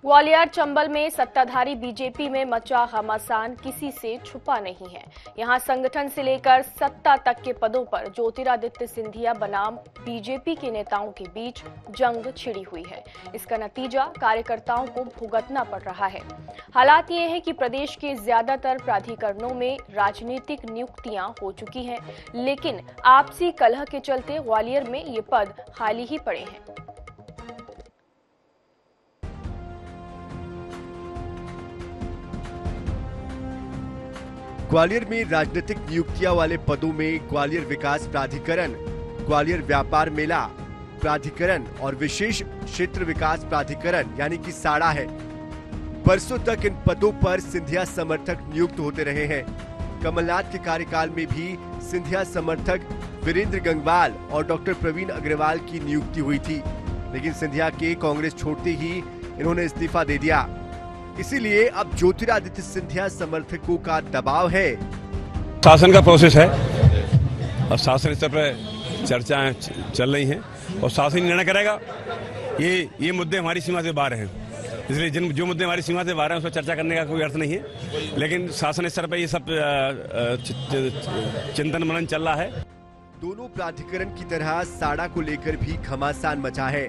ग्वालियर चंबल में सत्ताधारी बीजेपी में मचा घमासान किसी से छुपा नहीं है। यहां संगठन से लेकर सत्ता तक के पदों पर ज्योतिरादित्य सिंधिया बनाम बीजेपी के नेताओं के बीच जंग छिड़ी हुई है। इसका नतीजा कार्यकर्ताओं को भुगतना पड़ रहा है। हालात ये है कि प्रदेश के ज्यादातर प्राधिकरणों में राजनीतिक नियुक्तियां हो चुकी हैं, लेकिन आपसी कलह के चलते ग्वालियर में ये पद खाली ही पड़े हैं। ग्वालियर में राजनीतिक नियुक्तियां वाले पदों में ग्वालियर विकास प्राधिकरण, ग्वालियर व्यापार मेला प्राधिकरण और विशेष क्षेत्र विकास प्राधिकरण यानी कि साड़ा है। बरसों तक इन पदों पर सिंधिया समर्थक नियुक्त होते रहे हैं। कमलनाथ के कार्यकाल में भी सिंधिया समर्थक वीरेंद्र गंगवाल और डॉक्टर प्रवीण अग्रवाल की नियुक्ति हुई थी, लेकिन सिंधिया के कांग्रेस छोड़ते ही इन्होंने इस्तीफा दे दिया। इसीलिए अब ज्योतिरादित्य सिंधिया समर्थकों का दबाव है। शासन का प्रोसेस है और शासन स्तर पर चर्चाएं चल रही हैं और शासन निर्णय करेगा। ये मुद्दे हमारी सीमा से बाहर हैं, इसलिए जो मुद्दे हमारी सीमा से बाहर हैं उस पर चर्चा करने का कोई अर्थ नहीं है। लेकिन शासन स्तर पर ये सब चिंतन मनन चल रहा है। दोनों प्राधिकरण की तरह साड़ा को लेकर भी घमासान मचा है।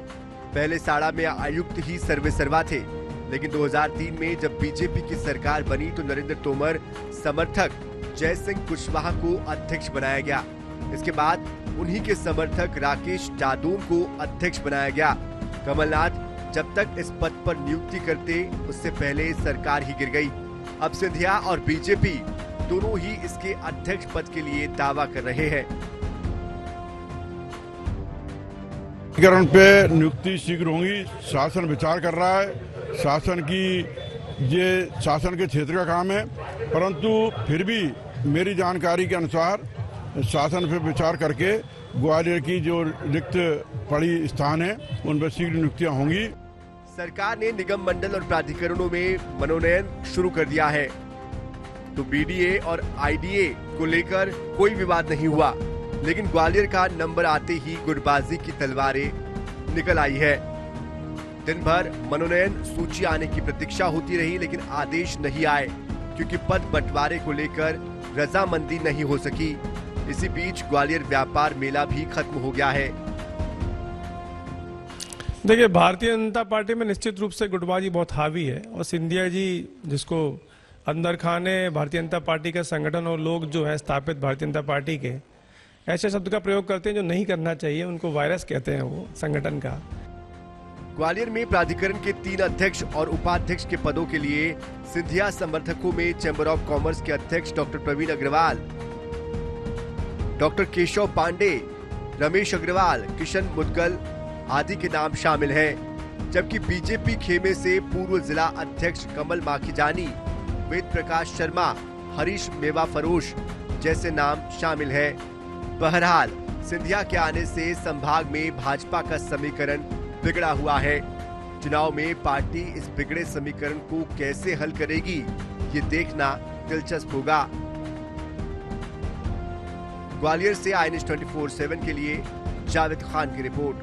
पहले साड़ा में आयुक्त ही सर्वेसर्वा थे, लेकिन 2003 में जब बीजेपी की सरकार बनी तो नरेंद्र तोमर समर्थक जय सिंह कुशवाहा को अध्यक्ष बनाया गया। इसके बाद उन्हीं के समर्थक राकेश जादौन को अध्यक्ष बनाया गया। कमलनाथ जब तक इस पद पर नियुक्ति करते उससे पहले सरकार ही गिर गई। अब सिंधिया और बीजेपी दोनों ही इसके अध्यक्ष पद के लिए दावा कर रहे हैं। प्राधिकरण पे नियुक्ति शीघ्र होगी, शासन विचार कर रहा है। शासन के क्षेत्र का काम है, परंतु फिर भी मेरी जानकारी के अनुसार शासन पे विचार करके ग्वालियर की जो रिक्त पड़ी स्थान है उन पर शीघ्र नियुक्तियां होंगी। सरकार ने निगम मंडल और प्राधिकरणों में मनोनयन शुरू कर दिया है, तो बीडीए और आईडीए को लेकर कोई विवाद नहीं हुआ, लेकिन ग्वालियर का नंबर आते ही गुटबाजी की तलवारें निकल आई है। दिन भर मनोनयन सूची आने की प्रतीक्षा होती रही, लेकिन आदेश नहीं आए क्योंकि पद बंटवारे को लेकर रजामंदी नहीं हो सकी। इसी बीच ग्वालियर व्यापार मेला भी खत्म हो गया है। देखिए, भारतीय जनता पार्टी में निश्चित रूप से गुटबाजी बहुत हावी है और सिंधिया जी जिसको अंदर खाने भारतीय जनता पार्टी का संगठन और लोग जो है स्थापित भारतीय जनता पार्टी के ऐसे शब्द का प्रयोग करते हैं जो नहीं करना चाहिए, उनको वायरस कहते हैं वो संगठन का। ग्वालियर में प्राधिकरण के 3 अध्यक्ष और उपाध्यक्ष के पदों के लिए सिंधिया समर्थकों में चैंबर ऑफ कॉमर्स के अध्यक्ष डॉक्टर प्रवीण अग्रवाल, डॉक्टर केशव पांडे, रमेश अग्रवाल, किशन मुदगल आदि के नाम शामिल हैं, जबकि बीजेपी खेमे से पूर्व जिला अध्यक्ष कमल माखीजानी, वेद प्रकाश शर्मा, हरीश मेवा फरोश जैसे नाम शामिल हैं। बहरहाल सिंधिया के आने से संभाग में भाजपा का समीकरण बिगड़ा हुआ है। चुनाव में पार्टी इस बिगड़े समीकरण को कैसे हल करेगी, ये देखना दिलचस्प होगा। ग्वालियर से INS 24/7 के लिए जावेद खान की रिपोर्ट।